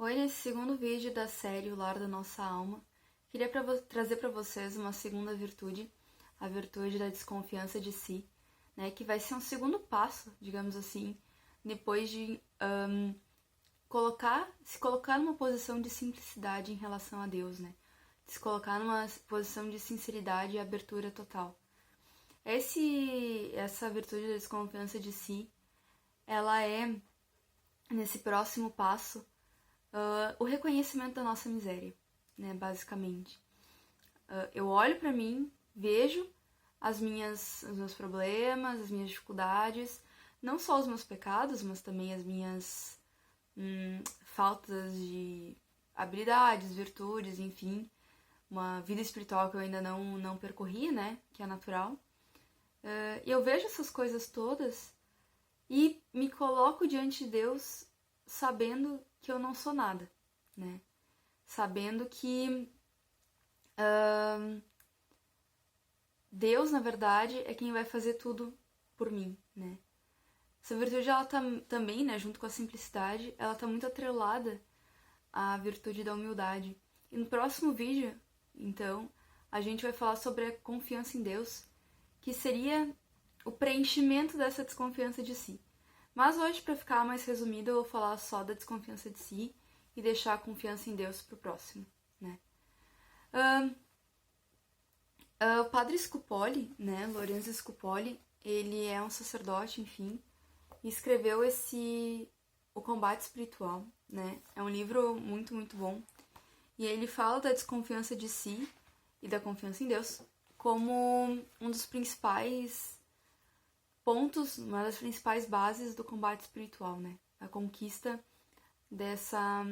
Oi, nesse segundo vídeo da série O Lar da Nossa Alma, queria trazer para vocês uma segunda virtude, a virtude da desconfiança de si, né, que vai ser um segundo passo, digamos assim, depois de se colocar numa posição de simplicidade em relação a Deus, né, se colocar numa posição de sinceridade e abertura total. Essa virtude da desconfiança de si, ela é, nesse próximo passo, o reconhecimento da nossa miséria, né, basicamente. Eu olho para mim, vejo os meus problemas, as minhas dificuldades, não só os meus pecados, mas também as minhas faltas de habilidades, virtudes, enfim, uma vida espiritual que eu ainda não percorri, né, que é natural. E eu vejo essas coisas todas e me coloco diante de Deus sabendo que eu não sou nada, né? Sabendo que Deus, na verdade, é quem vai fazer tudo por mim, né? Essa virtude, ela tá também, né, junto com a simplicidade, ela tá muito atrelada à virtude da humildade. E no próximo vídeo, então, a gente vai falar sobre a confiança em Deus, que seria o preenchimento dessa desconfiança de si. Mas hoje, para ficar mais resumido, eu vou falar só da desconfiança de si e deixar a confiança em Deus pro próximo, né? O padre Scupoli, né, Lorenzo Scupoli, ele é um sacerdote, enfim, e escreveu O Combate Espiritual, né? É um livro muito, muito bom. E ele fala da desconfiança de si e da confiança em Deus como um dos principais pontos, uma das principais bases do combate espiritual, né? A conquista dessa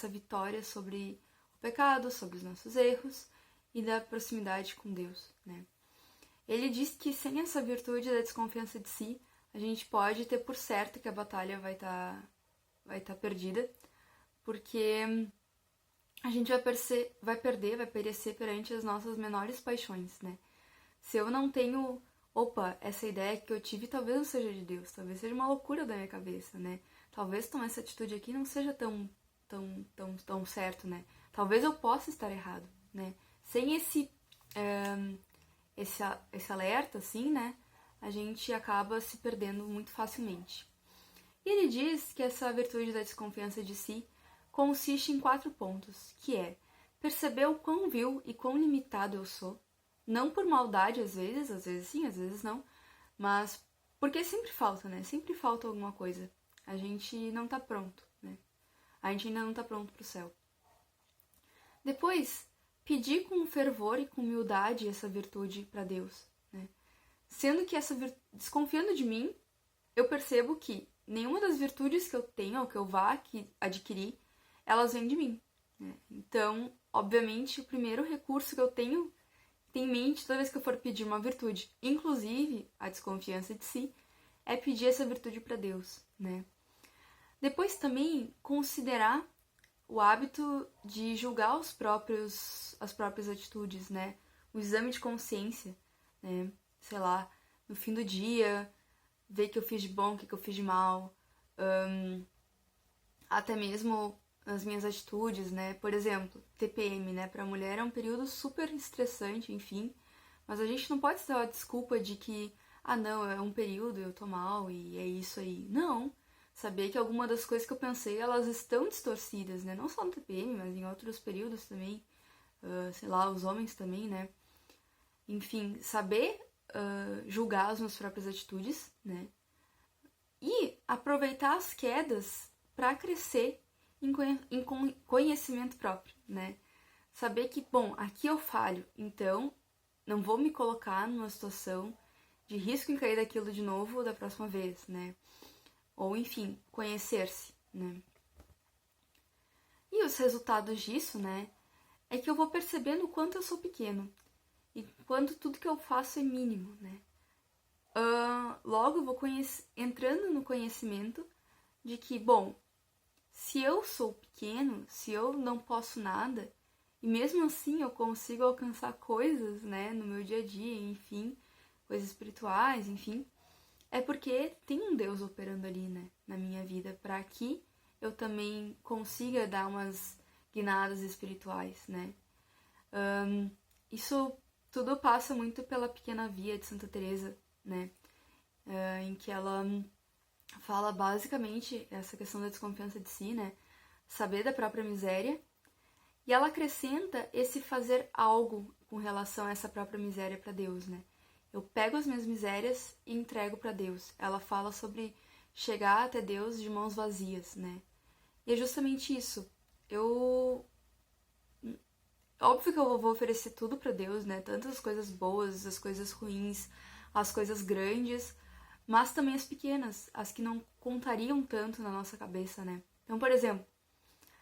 vitória sobre o pecado, sobre os nossos erros e da proximidade com Deus, né? Ele diz que sem essa virtude da desconfiança de si, a gente pode ter por certo que a batalha vai estar perdida, porque a gente vai perecer perante as nossas menores paixões, né? Se eu não tenho, essa ideia que eu tive talvez não seja de Deus, talvez seja uma loucura da minha cabeça, né? Talvez tomar essa atitude aqui não seja tão certo, né? Talvez eu possa estar errado, né? Sem esse alerta, assim, né? A gente acaba se perdendo muito facilmente. E ele diz que essa virtude da desconfiança de si consiste em 4 pontos, que é perceber o quão vil e quão limitado eu sou, não por maldade às vezes sim, às vezes não, mas porque sempre falta, né? Sempre falta alguma coisa. A gente não tá pronto, né? A gente ainda não tá pronto pro céu. Depois, pedir com fervor e com humildade essa virtude para Deus, né? Sendo que desconfiando de mim, eu percebo que nenhuma das virtudes que eu tenho ou que eu vá adquirir, elas vêm de mim, né? Então, obviamente, o primeiro recurso que eu tenho em mente toda vez que eu for pedir uma virtude, inclusive a desconfiança de si, é pedir essa virtude para Deus, né? Depois também considerar o hábito de julgar as próprias atitudes, né? O exame de consciência, né? Sei lá, no fim do dia, ver o que eu fiz de bom, o que eu fiz de mal, até mesmo nas minhas atitudes, né? Por exemplo, TPM, né? Pra mulher é um período super estressante, enfim, mas a gente não pode ter a desculpa de que, não, é um período, eu tô mal e é isso aí. Não. Saber que alguma das coisas que eu pensei, elas estão distorcidas, né? Não só no TPM, mas em outros períodos também. Sei lá, os homens também, né? Enfim, saber julgar as minhas próprias atitudes, né? E aproveitar as quedas para crescer em conhecimento próprio, né? Saber que, bom, aqui eu falho, então não vou me colocar numa situação de risco em cair daquilo de novo da próxima vez, né? Ou, enfim, conhecer-se, né? E os resultados disso, né, é que eu vou percebendo o quanto eu sou pequeno e quanto tudo que eu faço é mínimo, né? Logo eu vou entrando no conhecimento de que, bom, se eu sou pequeno, se eu não posso nada, e mesmo assim eu consigo alcançar coisas, né, no meu dia a dia, enfim, coisas espirituais, enfim, é porque tem um Deus operando ali, né, na minha vida, para que eu também consiga dar umas guinadas espirituais, né? Isso tudo passa muito pela Pequena Via de Santa Teresa, né? Em que ela fala basicamente essa questão da desconfiança de si, né? Saber da própria miséria. E ela acrescenta esse fazer algo com relação a essa própria miséria para Deus, né? Eu pego as minhas misérias e entrego para Deus. Ela fala sobre chegar até Deus de mãos vazias, né? E é justamente isso. Óbvio que eu vou oferecer tudo para Deus, né? Tanto as coisas boas, as coisas ruins, as coisas grandes, mas também as pequenas, as que não contariam tanto na nossa cabeça, né? Então, por exemplo,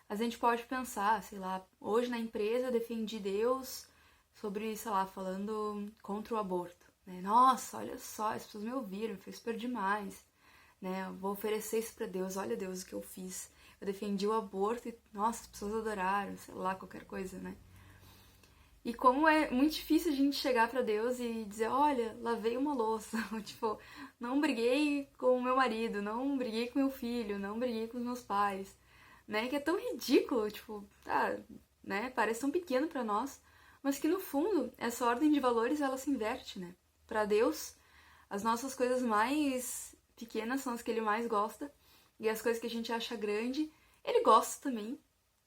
a gente pode pensar, sei lá, hoje na empresa eu defendi Deus sobre, sei lá, falando contra o aborto, né? Nossa, olha só, as pessoas me ouviram, foi super demais, né? Eu vou oferecer isso pra Deus, olha Deus o que eu fiz. Eu defendi o aborto e, nossa, as pessoas adoraram, sei lá, qualquer coisa, né? E como é muito difícil a gente chegar pra Deus e dizer, olha, lavei uma louça, tipo, não briguei com o meu marido, não briguei com meu filho, não briguei com os meus pais, né? Que é tão ridículo, tipo, tá, né? Parece tão pequeno pra nós, mas que no fundo essa ordem de valores ela se inverte, né? Pra Deus, as nossas coisas mais pequenas são as que ele mais gosta e as coisas que a gente acha grande, ele gosta também,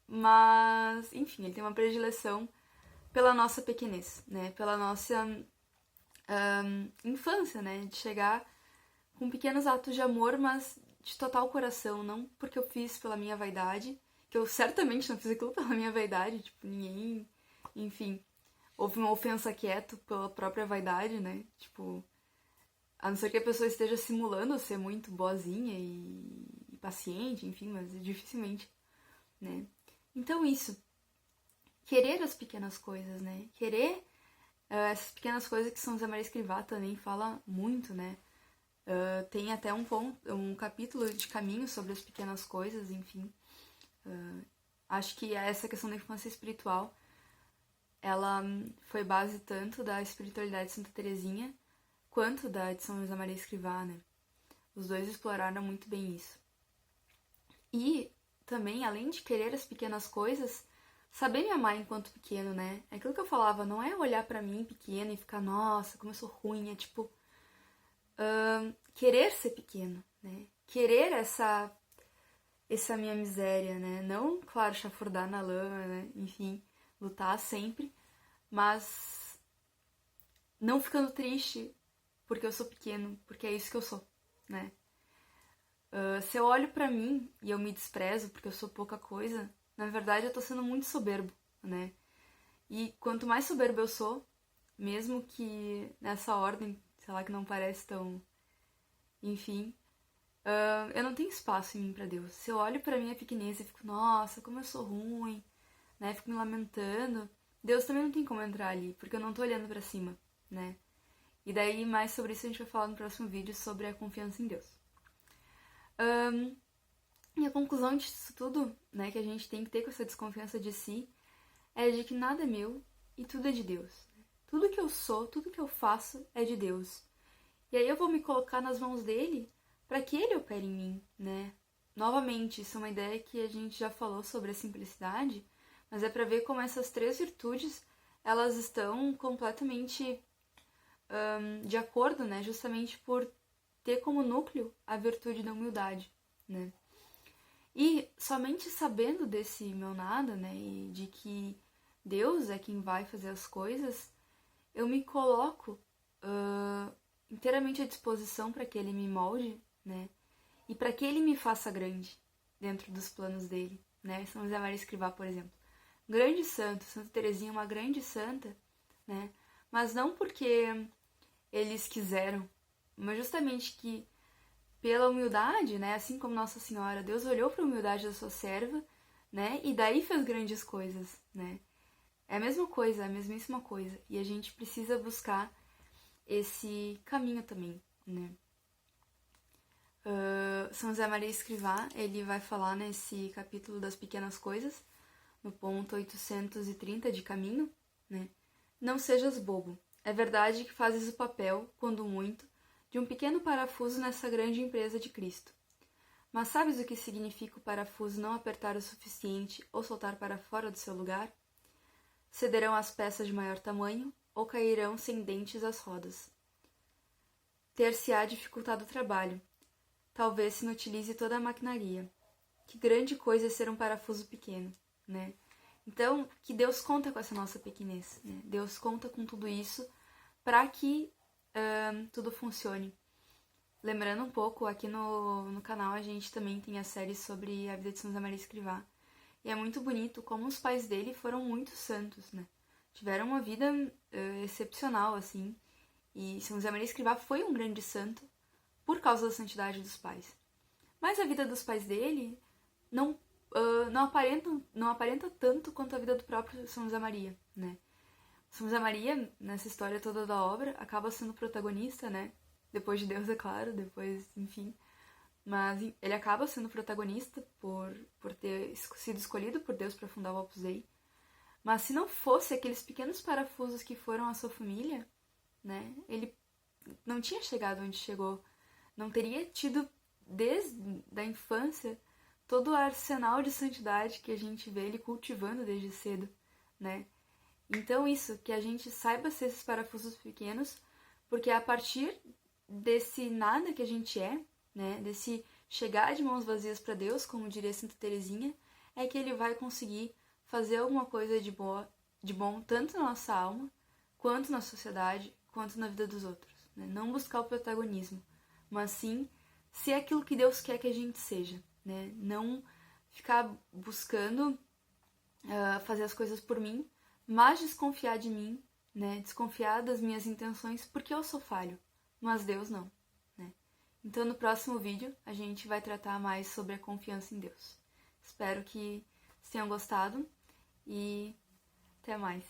mas enfim, ele tem uma predileção pela nossa pequenez, né? Pela nossa infância, né? De chegar com pequenos atos de amor, mas de total coração, não porque eu fiz pela minha vaidade, que eu certamente não fiz aquilo pela minha vaidade, tipo, ninguém, enfim, houve uma ofensa quieto pela própria vaidade, né? Tipo, a não ser que a pessoa esteja simulando ser muito boazinha e paciente, enfim, mas dificilmente, né? Então isso, querer as pequenas coisas, né? Querer essas pequenas coisas que São José Maria Escrivá também fala muito, né? Tem até um capítulo de caminho sobre as pequenas coisas, enfim. Acho que essa questão da infância espiritual, ela foi base tanto da espiritualidade de Santa Teresinha, quanto da de São José Maria Escrivá, né? Os dois exploraram muito bem isso. E também, além de querer as pequenas coisas, saber me amar enquanto pequeno, né? É aquilo que eu falava, não é olhar pra mim pequeno e ficar, nossa, como eu sou ruim, é tipo... querer ser pequeno, né? Querer essa minha miséria, né? Não, claro, chafurdar na lama, né? Enfim, lutar sempre, mas não ficando triste porque eu sou pequeno, porque é isso que eu sou, né? Se eu olho pra mim e eu me desprezo porque eu sou pouca coisa, na verdade eu tô sendo muito soberbo, né? E quanto mais soberbo eu sou, mesmo que nessa ordem, sei lá, que não parece tão... Enfim, eu não tenho espaço em mim pra Deus. Se eu olho pra minha pequenez e fico, nossa, como eu sou ruim, né? Fico me lamentando. Deus também não tem como entrar ali, porque eu não tô olhando pra cima, né? E daí, mais sobre isso a gente vai falar no próximo vídeo, sobre a confiança em Deus. E a conclusão disso tudo, né, que a gente tem que ter com essa desconfiança de si, é de que nada é meu e tudo é de Deus. Tudo que eu sou, tudo que eu faço é de Deus. E aí eu vou me colocar nas mãos dele para que ele opere em mim, né? Novamente, isso é uma ideia que a gente já falou sobre a simplicidade, mas é para ver como essas três virtudes, elas estão completamente de acordo, né? Justamente por ter como núcleo a virtude da humildade, né? E somente sabendo desse meu nada, né? E de que Deus é quem vai fazer as coisas, eu me coloco inteiramente à disposição para que ele me molde, né? E para que ele me faça grande dentro dos planos dele, né? São José Maria Escrivá, por exemplo. Grande santo, Santa Teresinha é uma grande santa, né? Mas não porque eles quiseram, mas justamente que pela humildade, né? Assim como Nossa Senhora, Deus olhou para a humildade da sua serva, né? E daí fez grandes coisas, né? É a mesma coisa, é a mesmíssima coisa. E a gente precisa buscar esse caminho também, né? São José Maria Escrivá, ele vai falar nesse capítulo das pequenas coisas, no ponto 830 de Caminho, né? Não sejas bobo. É verdade que fazes o papel, quando muito, de um pequeno parafuso nessa grande empresa de Cristo. Mas sabes o que significa o parafuso não apertar o suficiente ou soltar para fora do seu lugar? Cederão as peças de maior tamanho ou cairão sem dentes as rodas. Ter-se-á dificultado o trabalho. Talvez se inutilize toda a maquinaria. Que grande coisa é ser um parafuso pequeno, né? Então, que Deus conta com essa nossa pequenez, né? Deus conta com tudo isso para que tudo funcione. Lembrando um pouco, aqui no canal a gente também tem a série sobre a vida de São José Maria Escrivá. E é muito bonito como os pais dele foram muito santos, né? Tiveram uma vida excepcional, assim. E São José Maria Escrivá foi um grande santo por causa da santidade dos pais. Mas a vida dos pais dele não aparenta tanto quanto a vida do próprio São José Maria, né? São José Maria, nessa história toda da obra, acaba sendo protagonista, né? Depois de Deus, é claro, depois, enfim. Mas ele acaba sendo protagonista por ter sido escolhido por Deus para fundar o Opus Dei. Mas se não fosse aqueles pequenos parafusos que foram a sua família, né? Ele não tinha chegado onde chegou. Não teria tido, desde a infância, todo o arsenal de santidade que a gente vê ele cultivando desde cedo, né? Então isso, que a gente saiba ser esses parafusos pequenos, porque é a partir desse nada que a gente é, né, desse chegar de mãos vazias para Deus, como diria Santa Teresinha, é que ele vai conseguir fazer alguma coisa de bom tanto na nossa alma, quanto na sociedade, quanto na vida dos outros, né? Não buscar o protagonismo, mas sim ser aquilo que Deus quer que a gente seja, né? Não ficar buscando fazer as coisas por mim, mas desconfiar de mim, né? Desconfiar das minhas intenções, porque eu sou falho, mas Deus não, né? Então no próximo vídeo a gente vai tratar mais sobre a confiança em Deus. Espero que vocês tenham gostado e até mais.